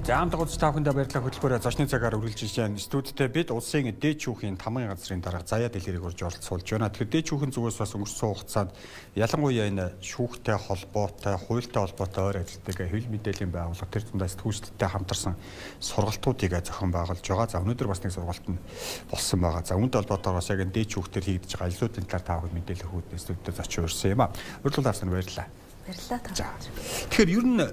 За хамтдаа тавхандаа баярлалаа хөтөлбөрөөр зочны цагаар үргэлжлэж байна. Студидтэй бид улсын дээд шүүхийн тамгын газрын дарга Заяа Дэлгэрийг урьж оролцуулж байна. Тэгэхээр дээд шүүхийн зүгээс бас өнгөрсөн хугацаанд ялангуяа энэ шүүхтэй холбоотой, хуультай холбоотой ойр ажилтдаг хэвлэл мэдээллийн байгууллага тэр тундаа сэтгүүлчдтэй хамтарсан сургалтуудыг зохион байгуулж байгаа. За өнөөдөр бас нэг сургалт нь болсон байгаа. За үүнтэй холбоотойгоор бас яг дээд шүүхтэр хийгдэж байгаа ажлуудын талаар тавхад мэдээлэл өгөхөд студидтэй зочин урьсан юм а. Урьдчилсан баярлалаа. Баярлалаа та. Тэгэхээр ер нь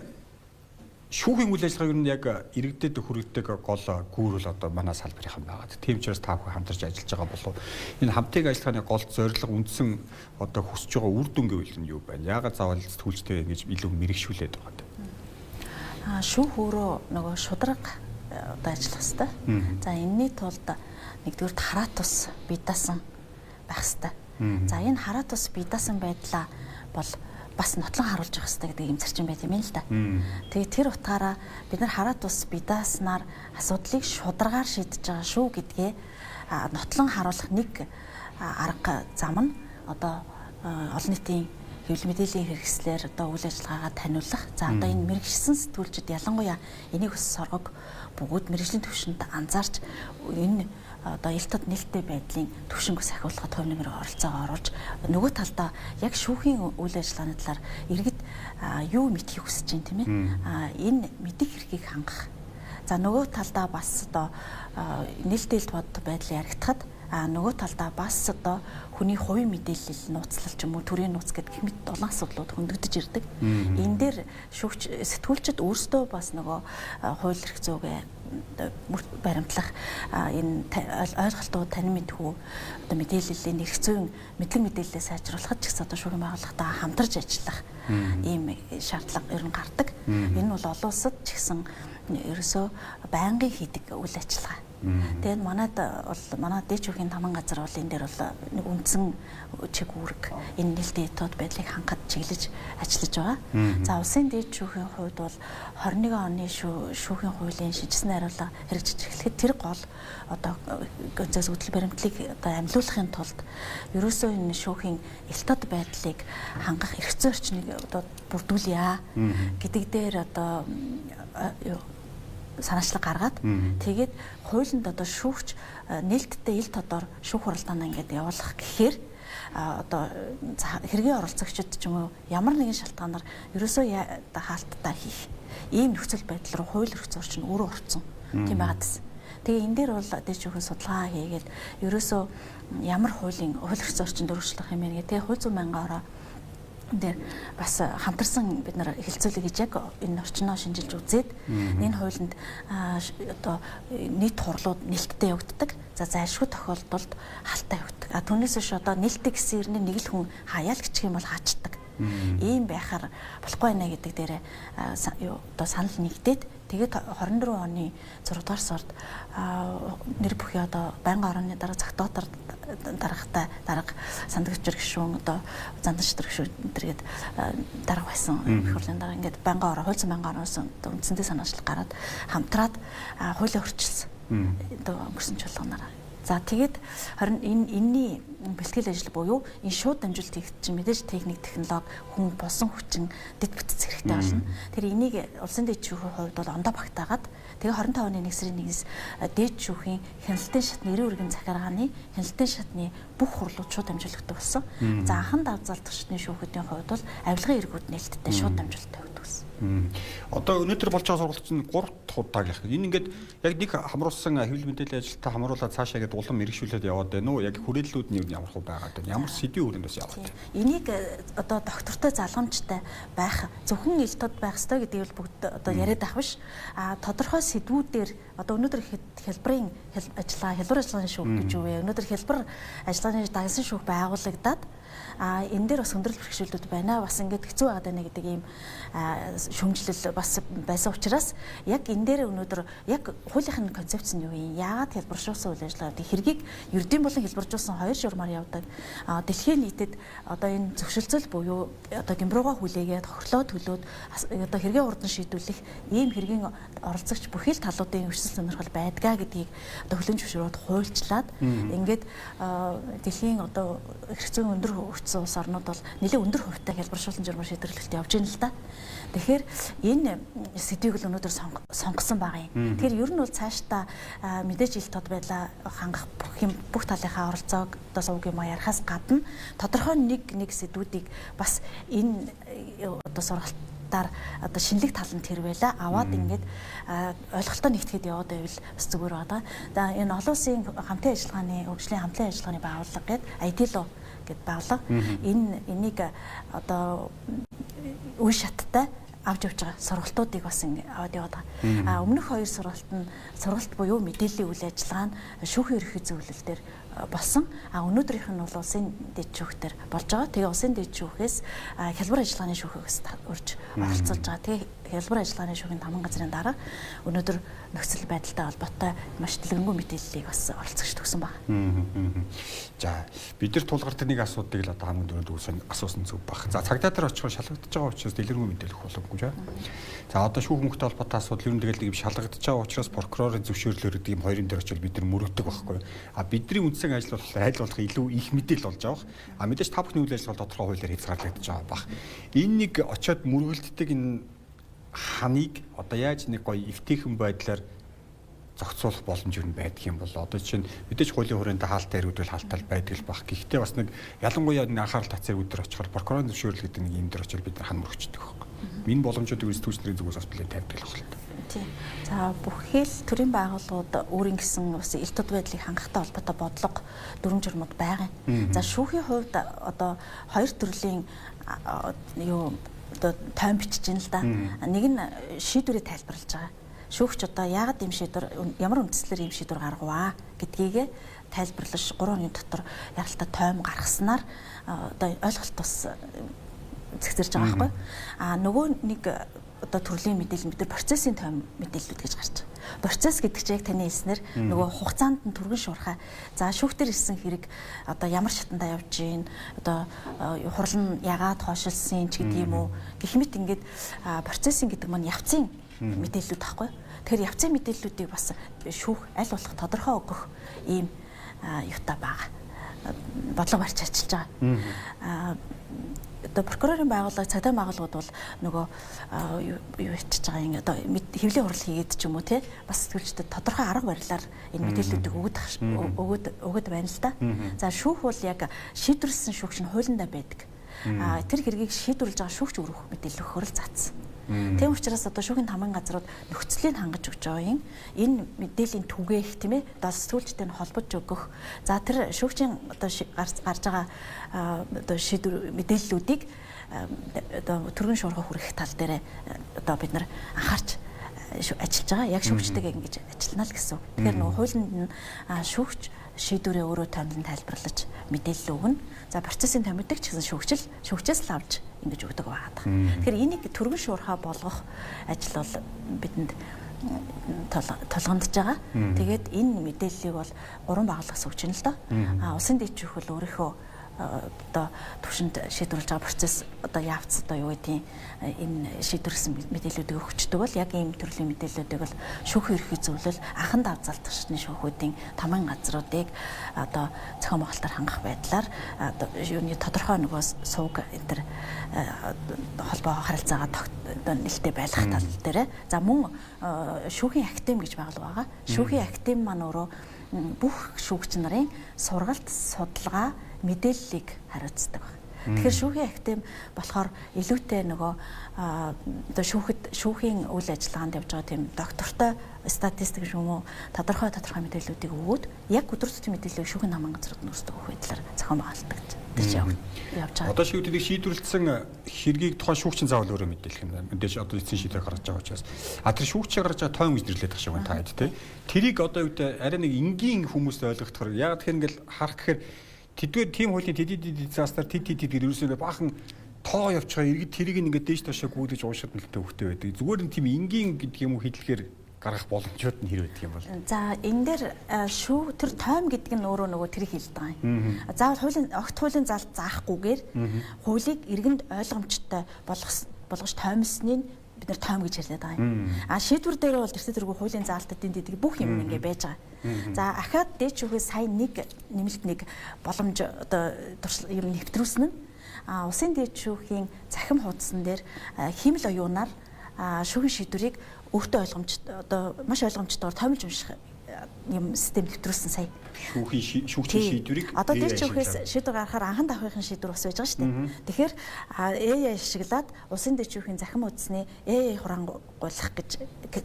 шүүхийн үйл ажиллагаа ер нь яг иргэдэд хүргэдэг гол гүүр бол одоо манай салбарын байгаа. Тийм ч бас та бүхэн хамтарч ажиллаж байгаа болов. Энэ хамтыг ажиллагааны гол зорилго үндсэн одоо хүсэж байгаа үр дүн гэвэл нь юу байна? Яагаад заавал сэтгүүлчтэй ингэж илүү мэрэгшүүлээд байгаа юм? Шүүх өөрөө нөгөө шударга одоо ажиллах хэвээр. За энэний тулд нэгдүгээр хараа тус бие даасан байх хэвээр. За энэ хараа тус бие даасан байдлаа бол бас нотлон харуулж явах хэрэгтэй гэдэг юм зарчим байт юм л да. Тэгээ тэр утгаараа бид нар хараа тус бие дааснаар асуудлыг шударгаар шийдэж байгаа шүү гэдгээ нотлон харуулах нэг арга зам нь одоо олон нийтийн хэвлэл мэдээллийн хэрэгслэр одоо үйл ажиллагаагаа таниулах. За одоо энэ мэрэгчсэн сэтгүүлчид ялангуяа энийг өс соргог бөгөөд мэрэгжлийн түвшинд анзаарч энэ одоо ил тод нээлттэй байдлын төвшинг сахиулахад хувь нэмэр оролцоогоо оруулж нөгөө талдаа яг шүүхийн үйл ажиллагааны талаар иргэд юу мэдхийг хүсэж байна тийм ээ. Энэ мэдих хэргийг хангах. За нөгөө талдаа бас одоо нээлттэй бод байдлыг яригдахад нөгөө талдаа бас одоо хүний хувийн мэдээлэл нууцлал ч юм уу төрийн нууц гэдэг мэт олон асуудлууд хөндөгдөж ирдэг. Энэ дээр шүүгч сэтгүүлчид өөрсдөө бас нөгөө хууль эрх зүйгээ баримтлах энэ ойлголтууд танин мэдхүү одоо мэдээллийн эрх зүйн мэдлэг мэдээлэлээ сайжруулахад ч гэсэн одоо шүүхийн байгууллагатай хамтарч ажиллах ийм шаардлага ер нь гардаг. Энэ бол олон улсад ч гэсэн ерөөсөө байнгын хийдэг үйл ажиллагаа. Тэгээд манайд бол манай дээд шүүхийн тамган газар бол энэ дээр бол нэг үндсэн чиг үүрэг энэ нээлттэй тод байдлыг хангахад чиглэж ажиллаж байгаа. За улсын дээд шүүхийн хувьд бол 21 оны шүүхийн хуулийн шинжилсэн хариулга хэрэгжиж эхлэхэд тэр гол одоо гонцоос хөдөл баримтлалыг одоо амьлуулахын тулд ерөөсөө энэ шүүхийн ил тод байдлыг хангах эрх зүйн орчныг одоо бүрдүүлье гэдэг дээр одоо санаачлаг гаргаад тэгээд хуулинд одоо шүүгч нээлттэй ил тодор шүүх хуралдаанаа ингээд явуулах гэхээр одоо хэргийн оролцогчид ч юм уу ямар нэгэн шалтгаанаар ерөөсөө хаалттай хийх ийм нөхцөл байдал руу хууль эрх зүйн орчин өөрөө орцсон тийм байгаадс. Тэгээ энэ дээр бол дээд шүүхийн судалгаа хийгээд ерөөсөө ямар хуулийн хууль эрх зүйн орчинд өөрчлөх юм бэ гэх тэгээ хууль зүйн байнгаараа дээр бас хамтарсан бид нар хэлцүүлэг гэж яг энэ орчноо шинжилж үзээд энэ хуулинд одоо нийт хурлууд нээлттэй явагддаг. За зайлшгүй тохиолдолд халтай явагддаг. Түүнээс биш одоо нээлттэй гэсэн ирнэ нэг л хүн хаяал гिचх юм бол хаачдаг. Ийм байхаар болохгүй нэ гэдэг дээр одоо санал нэгдээд тэгээд 24 оны 6 дугаар сард нэр бүхий одоо байнгын орны дарга загтуутар дарга сандагчир гишүүн одоо зандагчир гишүүн тэргээд дарга байсан их хурлын дарга ингээд байнгын ороо хууль зүйн байнгын ороос үндсэндээ санаачлал гараад хамтраад хуулийг өөрчилсөн. Одоо өнгөрсөн чуулганаараа. За тэгээд харин энэний бэлтгэл ажил буюу энэ шууд дамжуулалт хийх чинь мэдээж техник технологи хүн болсон хүчин дэд бүтц хэрэгтэй болно. Тэр энийг улсын дээд шүүхийн хувьд бол ондоо багтаагаад тэгээ 25 оны 1 сарын 1-ээс дээд шүүхийн хяналтын шатны 90 үргийн захиргааны хяналтын шатны бүх хурлууд шууд дамжуулагддаг болсон. За анхан давзалтах шатны шүүхүүдийн хувьд бол авилгын эргүүд нээлттэй шууд дамжуулалттай байдаг гэсэн. Одоо өнөөдөр болж байгаа сургалт чинь 3 дахь таглах. Энэ ингээд яг нэг хамруулсан хэвлэл мэдээллийн ажилтаа хамруулаад цаашаа гээд улам мэрэгшүүлээд яваад байна уу? Яг хүрээллүүд нь ямар хөө байгаад байна? Ямар сэдвийн өрөөнд бас яваад байна? Энийг одоо доктортой залгамжтай байх зөвхөн ил тод байх ёстой гэдгийг бүгд одоо яриад авах биш. Тодорхой сэдвүүдээр одоо өнөөдөр хэлбэр ажиллагааны шүүх гэж юу вэ? Өнөөдөр хэлбэр ажиллагааны дагсан шүүх байгуулагдаад энэ дээр бас өндөрлөл бэрхшээлүүд байна. Бас ингээд хэцүү байгаад байна гэдэг ийм шөмжлөл бас байсан учраас яг энэ дээр өнөөдөр яг хуулийнхын концепц нь юу юм? Яагаад хэлбэржүүлсэн үйл ажиллагаа хэргийг ердийн болон хэлбэржүүлсэн хоёр журмаар явдаг. Дэлхийн нийтэд одоо энэ зөвшөлтсөл буюу одоо гимбрууга хүлээгээд хохирлоо төлөөд одоо хэргийн урдан шийдвэрлэх ийм хэргийн оролцогч бүхий л талуудын өрсөлдөл сонирхол байдгаа гэдгийг одоо хөлөн зөвшөөрөөд хуульчлаад ингээд дэлхийн одоо эрх зүйн өндөр хөгжсөн улс орнууд бол нэлээд өндөр хувьтай хялбаршуулсан журмаар шийдвэрлэлт явж байна л да. Тэгэхээр энэ сэдвийг л өнөөдөр сонгосон байгаа юм. Тэгэхээр ер нь бол цаашдаа мэдээж ил тод байдлаа хангах бүх талынхаа оролцоог одоо сувг юм ярихаас гадна тодорхой нэг сэдвүүдийг бас энэ одоо сургалтаар одоо шинэлэг таланд хэрвээлээ аваад ингээд ойлголтоо нэгтгэхэд яваад байвал бас зүгээр байна. За энэ олон улсын хамтын ажиллагааны хөгжлийн хамтын ажиллагааны байгууллага гэдэг IDLO гэдэг байгууллага энийг одоо үе шаттай авч явж байгаа сургалтуудыг бас аваад яваад байгаа. Өмнөх хоёр сургалт буюу мэдээллийн үйл ажиллагаа нь шүүхийн ерөнхий зөвлөл дээр болсон. Өнөөдрийнх нь бол улсын дэд шүүхтэр болж байгаа. Тэгээ улсын дэд шүүхээс хялбар ажиллагааны шүүхээс урьж оролцуулж байгаа. Тэгээ хялбар ажиллагааны шүүхийн таман газрын дараа өнөөдөр нөхцөл байдалтай холбоотой маш дэлгэрэнгүй мэдээллийг бас оролцогч төгсөн байна. За бид нар тулгардаг нэг асуудыг л одоо хамгийн дөрөнд асуусан зүг баг. За цагдаа дээр очихоор шалгагдаж байгаа учраас дэлгэрэнгүй мэдээлэх боломжгүй. За одоо шүүх мөнгөтэй холбоотой асуудал ер нь тэгэл нэг шалгагдаж байгаа учраас прокурорын зөвшөөрлөөр гэдэг юм хоёрын дээр очивол бид нар мөрөгдөг байхгүй. Бидний үндсэн ажил болох илүү их мэдээлэл болж байгаа. Мэдээж та бүхний үйл ажиллагаа тодорхой хуулиар хязгаарлагдаж байгаа баг. Энэ нэг очиод мөргөлддөг энэ ханыг одоо яаж нэг гоё эвтэйхэн байдлаар зохицуулах боломж юу байдаг юм бол одоо чинь мэдээж хуулийн хүрээнд хаалттай ирүүдэл хаалттай байдаг л баг. Гэхдээ бас нэг ялангуяа нэг анхаарал татсан өдөр очихоор прокурорын зөвшөөрөл гэдэг нэг юм дээр очиод бид нар хан мөрөгчдөг байхгүй. Энэ боломжуудыг сэтгүүлчдийн зүгээс бас билээ тавьдаг л байна. Тийм. За бүхэл төрийн байгууллагууд өөрийн гэсэн бас ил тод байдлыг хангахтай холбоотой бодлого дүрм журмууд байгаа. За шүүхийн хувьд одоо хоёр төрлийн одоо тойм бичиж байна л да. Нэг нь шийдвэрээ тайлбарлаж байгаа. Шүүгч одоо яагаад ийм шийдвэр ямар үндслээр ийм шийдвэр гаргаваа гэдгийг тайлбарлаж 3 оны дотор яралтай тойм гаргаснаар одоо ойлголт бас зэгцэрж байгаа байхгүй. Нөгөө нэг одоо төрлийн мэдээлэл бид нар процессын тойм мэдээллүүд гэж гарч байгаа. Процесс гэдэг чинь яг таны хэлснээр нөгөө хугацаанд нь түргэн шуурхаа. За шүүхтэр ирсэн хэрэг одоо ямар шатандаа явж гин одоо хурал нь ягаад хойшилсан ч гэдэг юм уу. Гэх мэт ингээд процессын гэдэг маань явцын мэдээллүүд байхгүй. Тэгэхээр явцын мэдээллүүдийг бас шүүх аль болох тодорхой өгөх ийм юутай байгаа. Бодлого барьж ажиллаж байгаа. Одоо прокурорын байгууллага, цагдаа байгууллагууд бол нөгөө юу хийчихэж байгаа юм одоо хэвлэлийн хурал хийгээд ч юм уу тий бас сэтгүүлчдэд тодорхой арга барилаар энэ мэдээллүүдийг өгöd байна л да. За шүүх бол яг шийдвэрлсэн шүүгч нь хуулиндаа байдаг. Тэр хэргийг шийдвэрлэж байгаа шүүгч өргөх мэдээлэл өгөхөр л заасан. Тийм учраас одоо шүүхийн тамгын газрууд нөхцөлийг хангаж өгч байгаа юм. Энэ мэдээллийн түгээх тийм ээ одоо сэтгүүлчтэй нь холбож өгөх. За тэр шүүгчийн одоо гарч байгаа одоо шийдвэр мэдээллүүдийг одоо түргэн шуурхах хүрэх тал дээр одоо бид нар анхаарч ажиллаж байгаа. Яг шүүгчтэйгээ ингэж ажиллана л гэсэн. Тэгэхээр нөгөө хуулинд нь шүүгч шийдвэрээ өөрөө томлон тайлбарлаж мэдээлэл өгнө. За процессын томьёодаг ч гэсэн шүүгчээс л авч ингэж өгдөг байгаа. Тэгэхээр энийг түргэн шуурхаа болгох ажил бол бидэнд толгомдож байгаа. Тэгээд энэ мэдээллийг бол 3 байгууллагаас өгч байна л доо. Улсын дэд шүүх бол өөрийнхөө одоо төвшөнд шийдвэрлэж байгаа процесс одоо явц одоо юу гэдгийг энэ шийдвэрлсэн мэдээллүүдийг өгчдөг бол яг ийм төрлийн мэдээллүүдийг бол шүүхийн ерхий зөвлөл анхан давзалтчны шүүхүүдийн тамгын газруудыг одоо зохион байгуулалтаар хангах байдлаар одоо юуны тодорхой нөгөө сувг энэ төр холбоо харилцаагаа одоо нэлээд байлгах тал дээр. За мөн шүүхийн актем гэж байгуулга байгаа. Шүүхийн актем маань өөрөө бүх шүүгч нарын сургалт судалгаа мэдээллийг хариуцдаг байна. Тэгэхээр шүүхийн актем болохоор илүүтэй нөгөө одоо шүүхийн үйл ажиллагаанд явж байгаа тийм доктортой статистик юм уу тодорхой мэдээллүүдийг өгөөд яг өдөр тутмын мэдээллийг шүүхийн намын газрууд нүүрсдэг байх байдлаар зохион байгуулдаг. Тэр чинь явж байгаа. Одоо шийдвэрийг шийдвэрлсэн хэргийг тухайн шүүгчийн заавал өөрөө мэдээлэх юм байна. Мэдээж одоо эцсийн шийдвэр гаргаж байгаа учраас тэр шүүгчийн гаргаж байгаа тойм гэж нэрлэдэг шиг байна та хэд тий. Тэрийг одоо юу гэдэг арай нэг энгийн хүмүүст ойлгохдохоор яг тэгэхээр ингээл харах гэхээр тэдгээр тим хуулийн тэдэд зааснаар тэд ерөөсөө баахан тоо явчихаа иргэд тэрийг ингээд дээш ташаа гүйдэж уушаад нэлээд хөвгтэй байдаг. Зүгээр нь тийм энгийн гэдэг юм уу хэллэхээр гаргах боломжууд нь хэр байдаг юм бол. За энэ дээр тэр тойм гэдэг нь өөрөө нөгөө тэрийг хэлдэг юм. Заавал огт хуулийн заалт заахгүйгээр хуулийг иргэнд ойлгомжтой болгож тоймсны бид нар тойм гэж ярьдаг байгаа юм. Шийдвэр дээр бол эрсдэл тэргүү хуулийн заалтад энд бүх юм ингээ байж байгаа. За ахаад дээд шүүхээс сайн нэг нэмэлт нэг боломж одоо юм нэвтрүүлсэн нь улсын дээд шүүхийн цахим хуудсан дээр хиймэл оюунаар шүүхийн шийдвэрийг өөртөө одоо маш ойлгомжтойгоор томилж унших юм систем нэвтрүүлсэн сая. Шүүхийн шийдвэрийг одоо дээд шүүхээс шийдвэр гаргахаар анхан давхрын шийдвэр бас байж байгаа шүү дээ. Тэгэхээр AI ашиглаад улсын дээд шүүхийн захим хуудасны AI хурангуулах гэж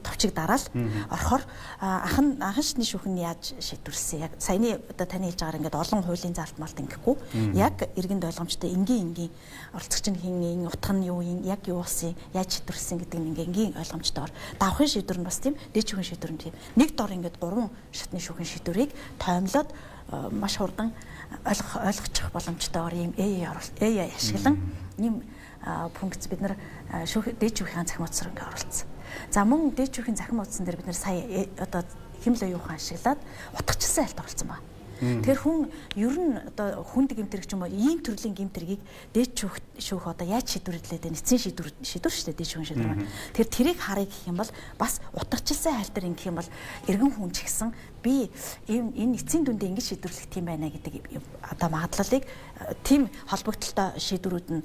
товчиг дараал орохоор анхан шатны шүүхэн яаж шийдвэрлсэн. Яг саяны одоо таны хэлж байгаагаар ингээд олон хуулийн заалт малт ингэхгүй яг иргэнд ойлгомжтой энгийн оролцогч нь хин утга нь юу юм яг юу болсон яаж шийдвэрлсэн гэдэг нь энгийн ойлгомжтойгоор давхрын шийдвэр нь бас тийм дээд шүүхийн шийдвэр нь тийм нэг дор ингээд 3 шатны шүүхийн шийдвэрийг тоймлоод маш хурдан ойлгочих боломжтойгоор ийм AI ашиглан ийм функц бид нар дээд шүүхийн захим хуудасаар ингээд оруулсан. За мөн дээд шүүхийн захим хуудсан дээр бид нар сая одоо хэмлэл оюухан ашиглаад утгачлсан айлт оруулсан байна. Тэгэхээр хүн ер нь одоо хүнд гэмтэрэг ч юм уу ийм төрлийн гэмтэргийг дээд шүүх одоо яаж шийдвэрлээд байна? Эцсийн шийдвэр шүү дээ дээд шүүхийн шийдвэр. Тэр тэрийг харъя гэх юм бол бас утгачлсан хайлтар ингэх юм бол эргэн хүн ч гэсэн би энэ эцсийн дүндээ ингэж шийдвэрлэх тийм байна гэдэг одоо магадлалыг тийм холбогдолтой шийдвэрүүд нь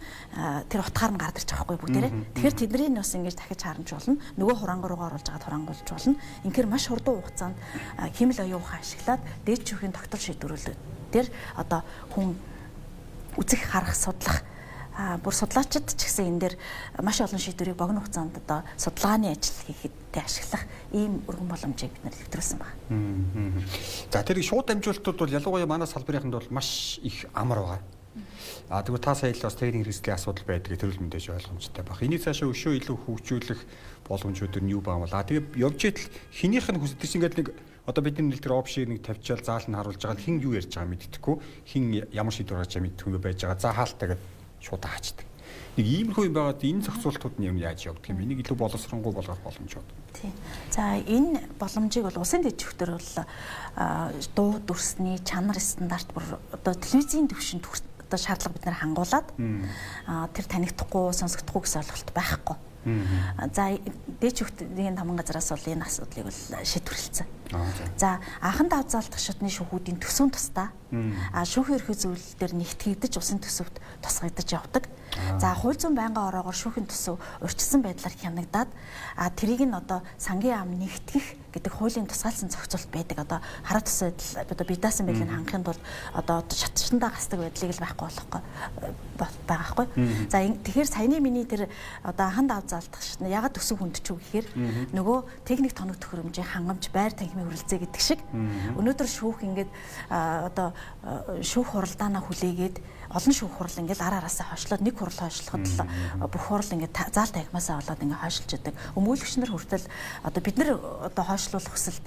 тэр утгаар нь гарч ирж байгаа байхгүй бүгдээрээ. Тэгэхээр тэдний бас ингэж дахиж харамж болно. Нөгөө хурангааруугаар оруулж агаад хурангуулж болно. Инхээр маш хурдан хугацаанд хэмэл оюухан ашиглаад дээд шүүхийн тогтвол шийдвэрлэлүүд тэр одоо хүн үзэх харах судлах бүр судлаачид ч гэсэн энэ дээр маш олон шийдвэрийг богино хугацаанд одоо судалгааны ажил хийхэд ашиглах ийм өргөн боломжийг бид нар нэвтрүүлсэн байна. За тэрийг шууд дамжуулалтууд бол ялангуяа манай салбарынханд бол маш их амар байгаа. Тэгвэл та сая л бас техник хэрэгслийн асуудал байдгийг төрөл мэдээж ойлгомжтой байх. Энийг цаашаа өшөө илүү хөгжүүлэх боломжууд нь юу баам бол тэгээ явж идэл хинийх нь хүсэж ингээд нэг одоо бидний нэл тэр опшийг нэг тавьчаал заал нь харуулж байгаа хин юу ярьж байгаа мэддэхгүй хин ямар шийдвэр гаргаж байгаа мэдхгүй байж байгаа. За хаалтаа гэдэг шууд хаачдаг. Нэг иймэрхүү юм байгаад энэ зохицуултууд нь юм яаж явдаг юм. Энийг илүү боловсронгуй болгох боломж байна. Тийм. За энэ боломжийг бол улсын дэд шүүхтэр бол дуу дүрсний чанар стандарт бүр одоо телевизийн түвшинд одоо шаардлага бид нар хангуулад тэр танигдахгүй сонсогдохгүй гэсэн ойлголт байхгүй. За дээд шүүхийн тамган газраас бол энэ асуудлыг бол шийдвэрлэсэн. За анхан давзаалтах шатны шүүхүүдийн төсвөн тусдаа шүүхийн ерхий зөвлөл дээр нэгтгэгдэж усын төсөвт тусгагдаж явдаг. За хууль зүйн байнгын ороогоор шүүхийн төсөв урьдчилсан байдлаар хянагдаад тэрийг нь одоо сангийн ам нэгтгэх гэдэг хуулийн тусгаалсан зохицуулт байдаг. Одоо хараа тус байдал одоо бие даасан байдлыг хангахын тулд одоо шатшиндаа гасдаг байдлыг л байхгүй болохгүй байгаа байхгүй. За тэгэхээр саяны миний тэр одоо анхан давзаалтах шатны ягаад төсөв хүндчихв гэхээр нөгөө техник тоног төхөөрөмжийн хангамж байр танхимын хүрэлцээ гэдэг шиг өнөөдөр шүүх ингээд одоо шүүх хуралдаанаа хүлээгээд олон шүүх хурал ингээд ар араасаа хойшлоод нэг хурал хойшлоход л бүх хурал ингээд заал танхимаасаа болоод ингээд хойшлж идэг. Өмгөөлөгч нар хүртэл одоо бид нар одоо хойшлуулах хүсэлт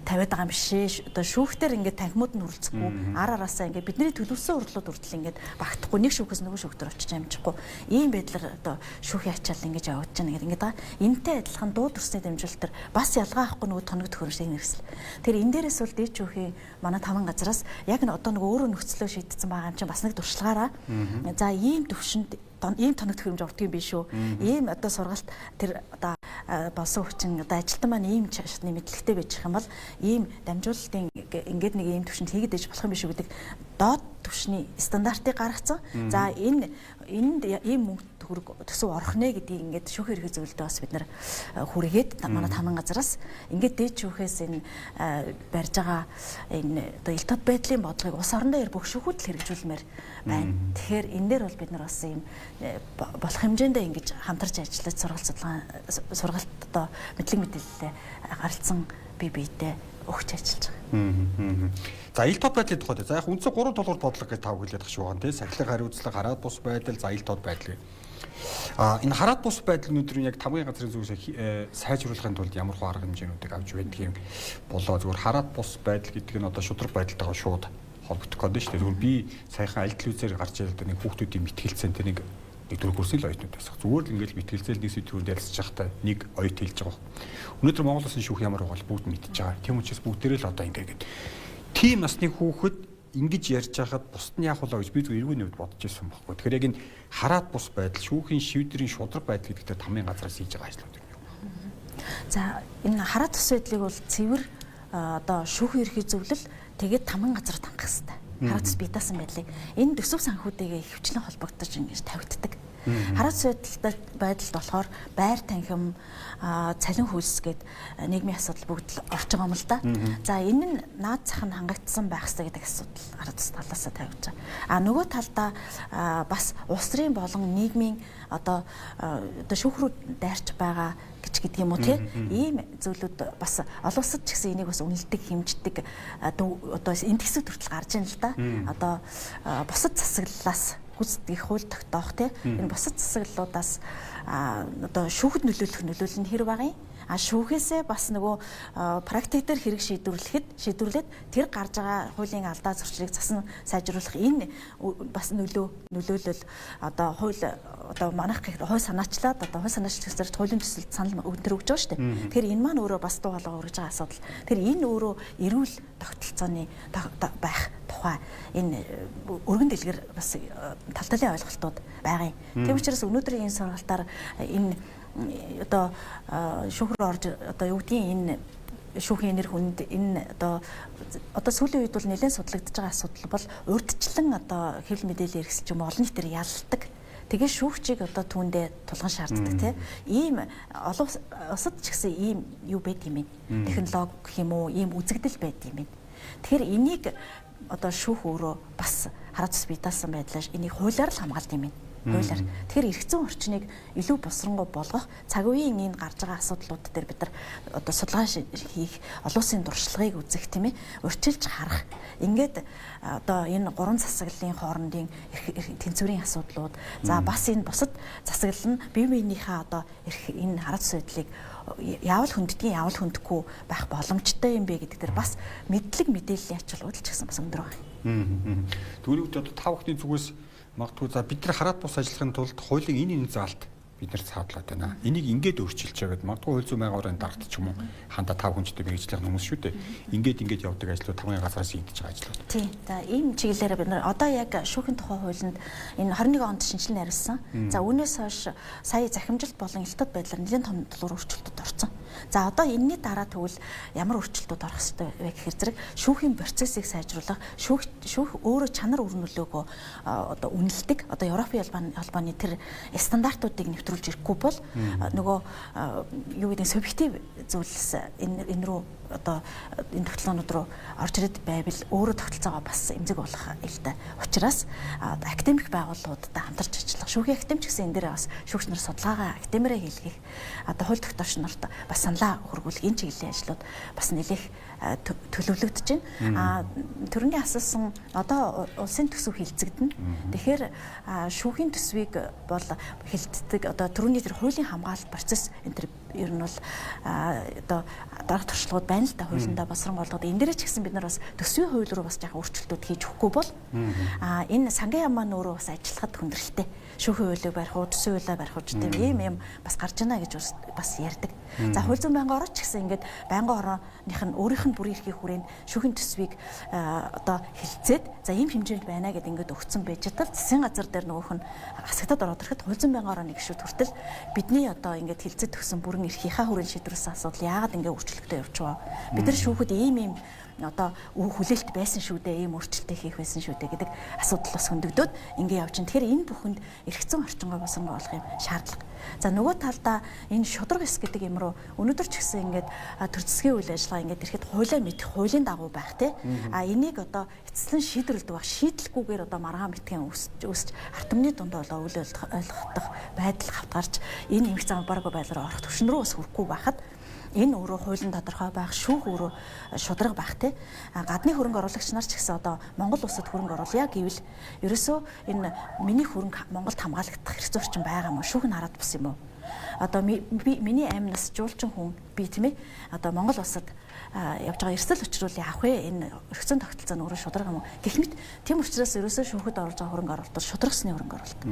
тавиад байгаа юм бишээ. Одоо шүүхтэр ингээд танхимууд нь хүрэлцэхгүй ар араасаа ингээд бидний төлөвлөсөн хурлууд хүртэл ингээд багтахгүй нэг шүүхээс нөгөө шүүхтэр очиж амжихгүй. Ийм байдлаар одоо шүүхийн ачаал ингээд явагдаж байна гэдэг ингээд байгаа. Энэтэй адилхан дуу төрсний дамжуулалтар бас ялгаа авахгүй нөгөө тоног төхөөрөмжийн хэрэгсэл. Тэр энэ дээрээс бол дээд шүүхийн манай таман газраас яг н одоо нөгөө өөрөө нөхцлөө шийдсэн байгаа юм чинь бас нэг туршлагаараа за ийм төвшөнд ийм тоног төхөөрөмж ордог юм биш үү? Ийм одоо сургалт тэр одоо болсон хүчин одоо ажилтан маань ийм шатны мэдлэгтэй байж их юм бол ийм дамжуулалтын ингээд нэг ийм төвшөнд хийгээд ээж болох юм биш үү гэдэг доод төвшний стандартыг гаргацсан. За энэ ийм мөнгө төгрөг төсөв орох нэ гэдгийг ингээд шүүхийн ерхий зөвлөлдөө бас бид нар хүргээд манай таман газраас ингээд дээд шүүхээс энэ барьж байгаа энэ одоо ил тод байдлын бодлогыг улс орон дээр бүх шүүхүүд л хэрэгжүүлмээр байна. Тэгэхээр энэ дээр бол бид нар бас ийм болох хэмжээндээ ингэж хамтарч ажиллаж сургалт одоо мэдлэг мэдээлэлээ гаргацсан бие биедээ өгч ажиллаж байгаа. За ил тод байдлын тухайд за яг үндсэн 3 тулгуур бодлого гэж тав хэлээд байгаа шүү гэн тий сахилгын хариуцлага хараад бус байдал за ил тод байдал. Энэ хараад бус байдал өнөөдөр яг тамгын газрын зүгээс сайжруулахын тулд ямар хөө арга хэмжээнүүдийг авч байдгийг болоо зүгээр хараад бус байдал гэдэг нь одоо шудраг байдалтайгаа шууд холбогдох гэдэг шүү дээ. Зүгээр би саяхан аль телевизээр гарч ирэл дээ нэг хүүхдүүдийн мэтгэлцэн тэр нэг дөрөв курсын л оюутнууд байсан. Зүгээр л ингээл мэтгэлцэл нэг сэдвүүнд ярилцж байхдаа нэг оюут хэлж байгаа. Өнөөдөр Монгол улсын шүүх ямар байгаа бол бүгд мэдчихэж байгаа. Тийм учраас бүгдээрээ л одоо ингээд тийм насны хүүхэд ингэж ярьж байхад бусд нь яах вэ гэж би зөв эргүүний үед бодож ирсэн байхгүй. Тэгэхээр яг энэ хараат бус байдал, шүүхийн шийдвэрийн шударга байдал гэдэгт тамийн газраас хийж байгаа ажлууд юм. За энэ хараат тус байдлыг бол цэвэр одоо шүүхийн ерхий зөвлөл тэгээд тамийн газар хангах хэрэгтэй. Хараат тус бие даасан байдлыг энэ төсөв санхүүдэйгээ хөвчлэн холбогдож ингэж тавигддаг. Хараат тус байдалд болохоор байр танхим, цалин хөлс гээд нийгмийн асуудал бүгд орж байгаа юм л да. За энэ нь наад зах нь хангагдсан байх хэрэгтэй гэдэг асуудал хараат тус талаас тавьж байгаа. Нөгөө талдаа бас улс төрийн болон нийгмийн одоо шүүхрүүд дайрч байгаа гэдэг юм уу тийм ийм зүйлүүд бас олон улсад ч гэсэн энийг бас үнэлдэг, хэмждэг одоо энэ хэсэг төртөл гарч ийн л да. Одоо бусад засаглалаас гүйцэтгэх хууль тогтоох тийм энэ бусад засаглалуудаас одоо шүүхэд нөлөөлөх нь хэр байгаа юм? Шүүхээсээ бас нөгөө практик дээр хэрэг шийдвэрлээд тэр гарч байгаа хуулийн алдаа зөрчлийг засан сайжруулах энэ бас нөлөөлөл одоо хууль одоо манайх хууль санаачлаад одоо хууль санаачлалт гэж хуулийн төсөлд санал өгч байгаа шүү дээ. Тэгэхээр энэ маань өөрөө бас дуу хоолой өргөж байгаа асуудал. Тэгэхээр энэ өөрөө эрүүл тогтолцооны байх тухай энэ өргөн дэлгэр бас тал талын ойлголтууд байгаа юм. Тийм учраас өнөөдрийн энэ сургалтаар энэ одоо шүүхрөө орж одоо юу гэдгийг энэ шүүхийн нэр хүнд энэ одоо сүүлийн үед бол нэлээд судлагдж байгаа асуудал бол урьдчилан одоо хэвлэл мэдээлэл хэрэгсэлж юм олон нийтээр ялдаг. Тэгээ шүүгчийг одоо түүндээ тулган шаарддаг тийм ийм олон улсад ч гэсэн ийм юу байд юм бэ? Технологи гэх юм уу, ийм үзэгдэл байд юм бэ? Тэгэхээр энийг одоо шүүх өөрөө бас хараат тус бие даасан байдлаар энийг хуулиар л хамгаалд юм байна. Хуулиар. Тэгэхээр эрх зүйн орчныг илүү босронгуй болгох цаг үеийн энэ гарч байгаа асуудлууд дээр бид нар одоо судалгаа хийх, олон улсын туршлагыг үзэх тийм ээ, урьдчилж харах. Ингээд одоо энэ гурван засаглалын хоорондын тэнцвэрийн асуудлууд, за бас энэ бусад засаглал нь бие биенийхээ одоо энэ хараат тус байдлыг яавал хүнддгийг яавал хүндэхгүй байх боломжтой юм бэ гэдэг дээр бас мэдээллийн ачааллууд ч гэсэн бас өндөр байна. Түүнийд одоо та бүхний зүгээс магадгүй за бид нар хараат бус ажиллахын тулд хуулийн энэ заалт бид нар цаадлаад байна. Энийг ингээд өөрчилж чагаад магадгүй хууль зүйн байгууллагын дарагт ч юм уу хандаа 5 хүнчтэй мэргэжлэх хүмүүс шүү дээ. Ингээд явдаг ажлууд тамгийн газраас хийгдэж байгаа ажлууд. Тийм. За ийм чиглэлээр бид нар одоо яг шүүхийн тухай хуулинд энэ 21 онд шинжилгээ хариулсан. За үүнээс хойш сая захимжилт болон элтод байдлаар нэлээд том төлөөр өөрчлөлтүүд орсон. За одоо энэний дараа тэгвэл ямар өөрчлөлтүүд орох ёстой вэ гэхээр зэрэг шүүхийн процессыг сайжруулах, шүүх өөрөө чанар үр нөлөөгөө одоо үнэлдэг. Одоо Европын албаны тэр стандартуудыг нэвтрүүлж ирэхгүй бол нөгөө юу гэдэг субъектив зүйлс энэ рүү одоо энэ тогтолцоонууд руу орж ирээд байвал өөрөө тогтолцоогоо бас эмзэг болох илтэй. Учираас академик байгууллагуудтай хамтарч ажиллах. Шүүхийн академич гэсэн энэ дээр бас шүүгч нар судалгаагаа академиараа хийлгэх. Одоо хууль тогтоогч нарт бас саналаа хөргүүлэх энэ чиглэлийн ажлууд бас нэлээх төлөвлөгдөж байна. Төрөнгийн асуусан одоо улсын төсөв хилцэгдэнэ. Тэгэхээр шүүхийн төсвийг бол хилцдэг одоо төрөний тэр хуулийн хамгаалалт процесс энэ ер нь бол одоо дарга туршлагууд байна л да хуулиндаа босрон болгоод энэ дээрээ ч гэсэн бид нар бас төсвийн хууль руу бас яг өөрчлөлтүүд хийж өгөхгүй бол энэ сангийн яам маань өөрөө бас ажиллахад хүндрэлтэй шүүхийн хуулийг барих уу төсвийн хуулиа барих уу гэдэг ийм бас гарч байна гэж бас ярьдаг. За хууль зүйн байнгын орооч гэсэн ингээд байнгын орооных нь өөрийнх нь бүрийн эрхийн хүрээнд шүүхийн төсвийг одоо хилцээд за ийм хэмжээнд байна гэдээ ингээд өгцөн байж тал засгийн газар дээр нөгөөх нь хасагтад ороод ирэхэд хууль зүйн байнгын орооны гишүүд хүртэл бидний одоо ингээд хилцээд өгсөн бүрэн эрхийнхаа хүрээнд шийдвэрлсэн асуудал яагаад ингээд өөрчлөлтөд явж байгаа. Бид нар шүүхэд ийм одоо хүлээлт байсан шүү дээ, ийм өөрчлөлтөө хийх байсан шүү дээ гэдэг асуудал бас хөндөгдөөд ингээд явж байна. Тэгэхээр энэ бүхэнд эрх зүйн орчингой босронгуй болох юм шаардлага. За нөгөө талдаа энэ шударга эс гэдэг юм руу өнөөдөр ч гэсэн ингээд төр засгийн үйл ажиллагаа ингээд ирэхэд хуулиа мэдэх хуулийн дагуу байх тий. Энийг одоо эцэслэн шийдвэрлэдэг баг шийдлэхгүйгээр одоо маргаан мэтгийн өсч артамны дунд болоо үйл ойлгох байдал хавтгарч энэ эмх зам бараг байдлаар орох төвшин рүү бас хүрэхгүй байхад энэ өөрөө хуулийн тодорхой байх, шүүх өөрөө шударга байх тий. Гадны хөрөнгө оруулагч нар ч гэсэн одоо Монгол улсад хөрөнгө оруулъя гэвэл ерөөсөө энэ миний хөрөнгө Монголд хамгаалагдах хэрэгцээ орчин байгаа юм уу? Шүүх нь хараад бус юм уу? Одоо миний аймнаас жуулчин хүн би тийм ээ одоо Монгол улсад явж байгаа эрсдэл учруулъя авах вэ? Энэ эрх зүйн тогтолцоо нь өөрөө шударга юм уу? Гэх мэт тийм учраас ерөөсөө шүүхэд оруулж байгаа хөрөнгө оруулалт шударгасны хөрөнгө оруулалт.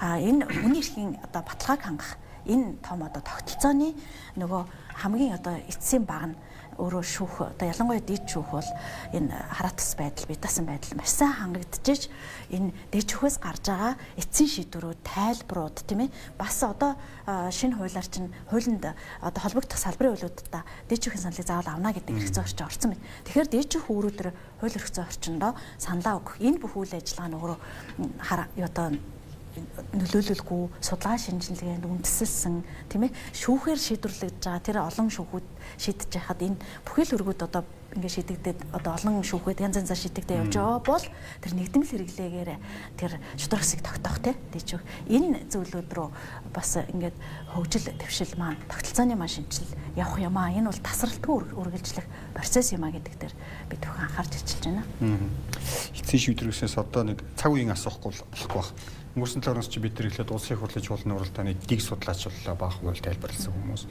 Энэ хүний эрхийн одоо баталгааг хангах энэ том одоо тогтолцооны нөгөө хамгийн одоо эцсийн баг нь өөрөө шүүх одоо ялангуяа дээд шүүх бол энэ хараа тус байдал, бие даасан байдал маш сайн хангагдчихэж энэ дээд шүүхээс гарч байгаа эцсийн шийдвэрүүд, тайлбарууд тийм ээ бас одоо шинэ хуулиар чинь хуулинд одоо холбогдох салбарын хуулиудаа дээд шүүхийн саналыг заавал авна гэдэг эрх зүйн орчин орсон байна. Тэгэхээр дээд шүүх өөрөөр хууль эрх зүйн орчиндоо саналаа өгөх энэ бүх үйл ажиллагаа нь өөрөө одоо нөлөөлөлгүй судалгаа шинжилгээнд үндэслэлсэн тийм ээ шүүхээр шийдвэрлэгдэж байгаа тэр олон шүүхүүд шийдэж байхад энэ бүхэл өргөд одоо ингээд шийдэгдээд одоо олон шүүхүүд янз янзаар шийдэгдээ явж байгаа бол тэр нэгдмэл хэрэглээгээр тэр шудраг хэсэг тогтоох тийм энэ зүйлүүд рүү бас ингээд хөгжил твшил маань тогтолцооны маань шинжил явах юм аа. Энэ бол тасралтгүй үргэлжлэх процесс юм а гэдэг дээр бид бүхэн анхаарч ажиллаж байна. Эцсийн шийдвэрээс одоо нэг цаг үеийн асуухгүй болохгүй байна. Өнгөрсөн 7 оноос чи бид нар эхлээд улсын их хурлын чуулганы уралдааны дэг судлаач боллоо баах хууль тайлбарласан хүмүүс.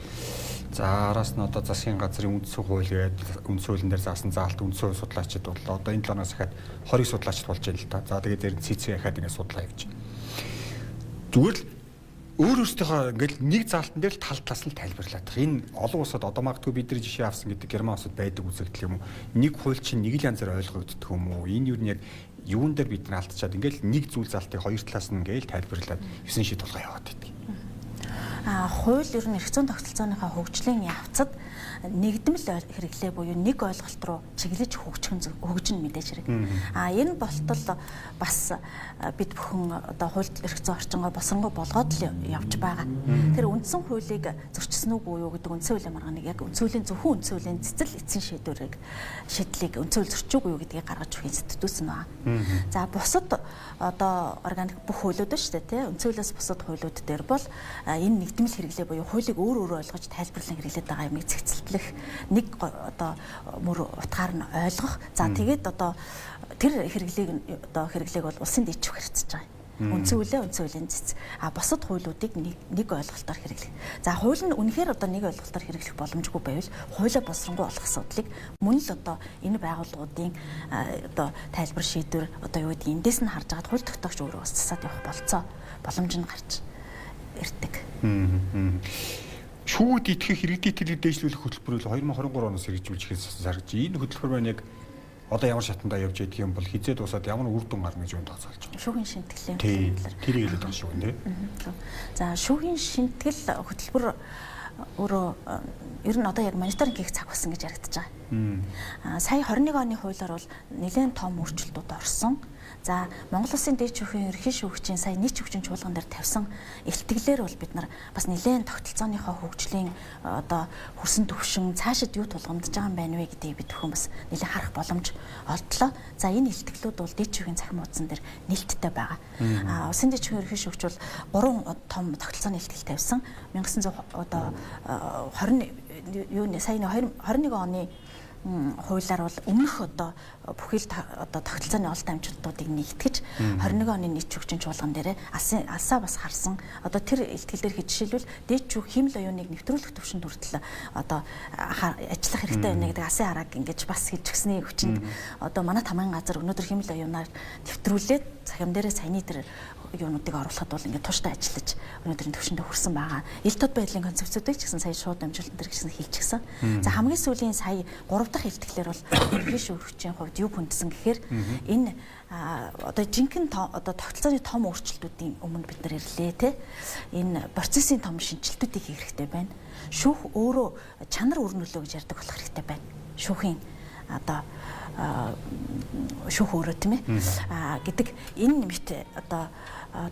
За араас нь одоо засгийн газрын үндсэн хууль гэдэг үндсэн хуулийн дээр заасан заалт үндсэн хууль судлаачид боллоо. Одоо энэ 7 оноос дахиад 20 судлаачид болж байна л та. За тэгээд дээр ЦЦ ахаад ингэ судлаа явж байна. Зүгээр л өөр өөртөө ингээл нэг заалтан дээр л тал талаас нь тайлбарлаад байгаа. Энэ олон улсад одоо магадгүй бид нар жишээ авсан гэдэг Герман улсад байдаг үзэгдэл юм уу? Нэг хууль чинь нэг л янзаар ойлгогддог юм уу? Энэ юу нь яг юун дээр бид нар алдчихад ингээл нэг зүйл залтыг хоёр талаас нь ингээл тайлбарлаад 9 шийд толгой яваад байдаг. Хууль ер нь эрх зүйн тогтолцооныхаа хөгжлийн явцад нэгдмэл хэрэглээ буюу нэг ойлголт руу чиглэж хөгжин мэдээж хэрэг. Энэ болтол бас бид бүхэн одоо хууль эрх зүйн орчингоо босонгоо болгоод л явж байгаа. Тэр үндсэн хуулийг зөрчсөн үгүй юу гэдэг үндсэн хуулийн маргааныг яг үндсэн хуулийн зөвхөн үндсэн хуулийн цэцэл эцсийн шийдлийг үндсэн хууль зөрчөөгүй юу гэдгийг гаргаж өгөхийг зэтгүүлсэн байна. За бусад одоо органик бүх хуулиуд шүү дээ тий. Үндсэн хуулиас бусад хуулиуд дээр бол энэ нэгдмэл хэрэглээ буюу хуулийг өөр ойлгож тайлбарлан хэрэглээд байгаа юмыг цэгцэлтлэх нэг одоо мөр утгаар нь ойлгох. За тэгээд одоо тэр хэрэглээг бол улсын дэд шүүх хэрэгцэж байгаа. Үндсэн хуулийн цэц. Бусад хуулиудыг нэг ойлголтоор хэрэглэх. За хууль нь үнэхээр одоо нэг ойлголтоор хэрэглэх боломжгүй байвал хуулиа боловсронгуй болох асуудлыг мөн л одоо энэ байгууллагуудын одоо тайлбар шийдвэр одоо юу гэдэг эндээс нь харж агаад хууль тогтоогч өөрөө бас засаад явах болцоо боломж нь гарч ирдэг. Шүүгүүд идэхийг иргэдийн дээшлүүлэх хөтөлбөр бол 2023 оноос хэрэгжүүлж зарж энэ хөтөлбөр маань яг одоо ямар шатандаа явж байдаг юм бол хизээд усаад ямар үр дүн гарна гэж юу тооцоолж байна. Шүүхийн шинтгэлийн хөтөлбөр. Тэрийг хэлээд байгаа шүү нэ. За шүүхийн шинтгэл хөтөлбөр өөрөө ер нь одоо яг мониторинг хийх цаг болсон гэж яригдаж байгаа. Сая 21 оны хуулиар бол нэлээд том өөрчлөлтүүд орсон. За Монгол Улсын дээд шүүхийн ерөнхий шүүгчийн сая нийт шүүгчийн чуулган дээр тавьсан илтгэлээр бол бид нар бас нэлээд тогтолцооныхоо хөгжлийн одоо хүрсэн төвшин цаашид юу тулгамдж байгаа юм байна вэ гэдгийг бид бүхэн бас нэлээд харах боломж олдлоо. За энэ илтгэлүүд бол дээд шүүхийн цахим хуудсан дээр нэлттэй байгаа. Улсын дээд шүүхийн ерөнхий шүүгч бол 3 том тогтолцооны илтгэл тавьсан. 1900 одоо 20 сая 21 оны хуулиар бол өмнөх одоо бүхэл одоо тогтолцооны олд амжилтуудыг нэгтгэж 21 оны нийт шүүгчийн чуулган дээр алсаа бас харсан одоо тэр илтгэлээр хийж жишээлбэл дээд шүүх хэмэл оюуныг нэвтрүүлэх төвшөнд хүртэл одоо ажиллах хэрэгтэй байна гэдэг алсын харааг ингэж бас хэлчихсний хүчинд одоо манай тамгын газар өнөөдөр хэмэл оюунаар нэвтрүүлээд цахим дээрээ саяны тэр юунуудыг оруулахад бол ингээд тууштай ажиллаж өнөөдрийн төвшөндө хүрсэн байгаа. Ил тод байдлын концепцүүдийг ч гэсэн сая шууд амжилтанд тэр гэсэн хэлчихсэн. За хамгийн сүүлийн сая 3 дахь илтгэлээр бол ерөнхий шүүгчийн хувьд юу хүндсэн гэхээр энэ одоо жинхэнэ одоо тогтолцооны том өөрчлөлтүүдийн өмнө бид нар ирлээ те. Энэ процессын том шинжилтүүдийг хийх хэрэгтэй байна. Шүүх өөрөө чанар өрнөлөө гэж ярьдаг болох хэрэгтэй байна. Шүүхийн одоо шүүх өөрөө тийм ээ гэдэг энэ нэмэлт одоо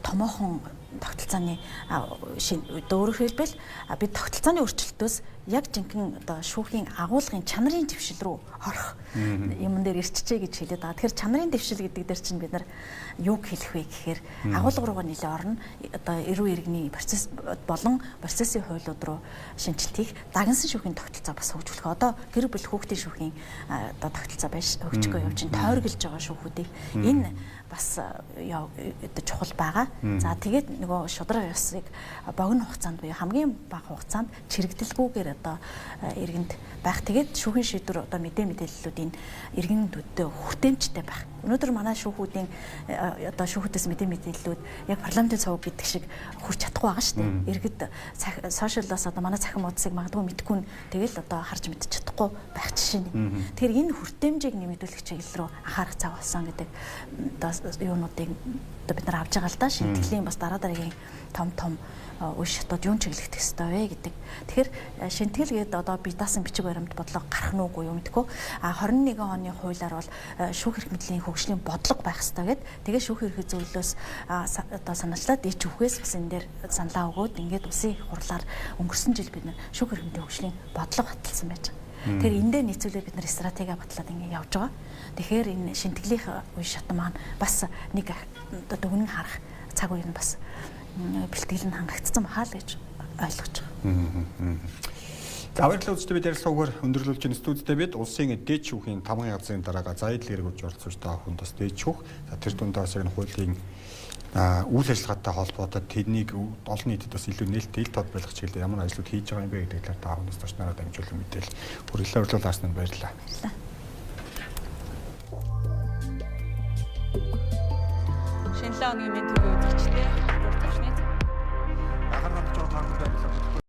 томоохон тогтолцооны өөрөөр хэлбэл бид тогтолцооны өөрчлөлтөөс яг жинхэнэ одоо шүүхийн агуулгын чанарын дэвшил рүү орох юм дээр ирчихжээ гэж хэлээд байгаа. Тэгэхээр чанарын дэвшил гэдэг дээр чинь бид нар юг хэлэх вэ гэхээр агуулга руугаа нэлээ орно. Одоо эрүү иргэний процесс болон процессын хуулиуд руу шинжилт хийх дагнсан шүүхийн тогтолцоо бас хөгжүүлэх. Одоо гэр бүл хүүхдийн шүүхийн одоо тогтолцоо байж хөгжихгүй явж байна. Тойролж байгаа шүүхүүдийг энэ бас чухал байгаа. За тэгээд нөгөө шудраг ёсыг богино хугацаанд буюу хамгийн бага хугацаанд чирэгдэлгүйгээр одоо иргэнд байх. Тэгээд шүүхийн шийдвэр одоо мэдээллүүдийн иргэнүүдтэй хүртээмжтэй байх. Өнөөдөр манай шүүхүүдийн одоо шүүхүүдээс мэдээллүүд яг парламентын цовг гэдэг шиг хүрч чадахгүй байгаа шүү дээ. Иргэд сошиаллаас одоо манай цахим утсыг магадгүй мэдгүй нь тэгэл одоо харж мэдчих чадахгүй байх жишээ нь. Тэгэхээр энэ хүртээмжийг нэмэгдүүлэх чиглэл рүү анхаарах цав болсон гэдэг одоо юунуудыг одоо бид нар авж байгаа л да. Шинтгэлийн бас дараа дараагийн том үе шатууд юун чиглэгдэх ёстой вэ гэдэг. Тэгэхээр шинтгэлгээд одоо бие даасан бичиг баримт бодлого гарах нь үгүй юу мэдгүй. 21 оны хуулиар бол шүүх эрх мэдлийн хөгжлийн бодлого байх ёстой гэдэг. Тэгээ шүүх эрх зөвлөлөөс одоо санаачлаад ич үхээс бас энэ дээр саналаа өгөөд ингээд улсын хурлаар өнгөрсөн жил бид нар шүүх эрх мэдлийн хөгжлийн бодлого баталсан байж байгаа. Тэгэхээр эндээ нийцүүлээд бид нар стратеги батлаад ингээд явж байгаа. Тэгэхээр энэ шинтгэлийн үе шат маань бас нэг одоо дүгнэн харах цаг үеэр нь бас бэлтгэл нь хангагдсан бахаа л гэж ойлгож байгаа. За баярлалаа үзэгчдээ бид ярилцлагаар өндөрлүүлж байна. Студидтэй бид улсын дээд шүүхийн 5 газрын дараагаа зайд хэрэгж оролцож байгаа хүн бас дээд шүүх. За тэр дундаас яг хуулийн үйл ажиллагаатай холбоотой тэднийг олон нийтэд бас илүү нээлттэй ил тод болгох чиглэлээр ямар ажлууд хийж байгаа юм бэ гэдэг талаар та бүхэнд бас нараа дамжуулан мэдээлэл хүргэлээ нь баярлалаа. Шинэлэн өдрийн мэнд төрийн үзэгчдээ анхаарал татж байгаа та бүхэнд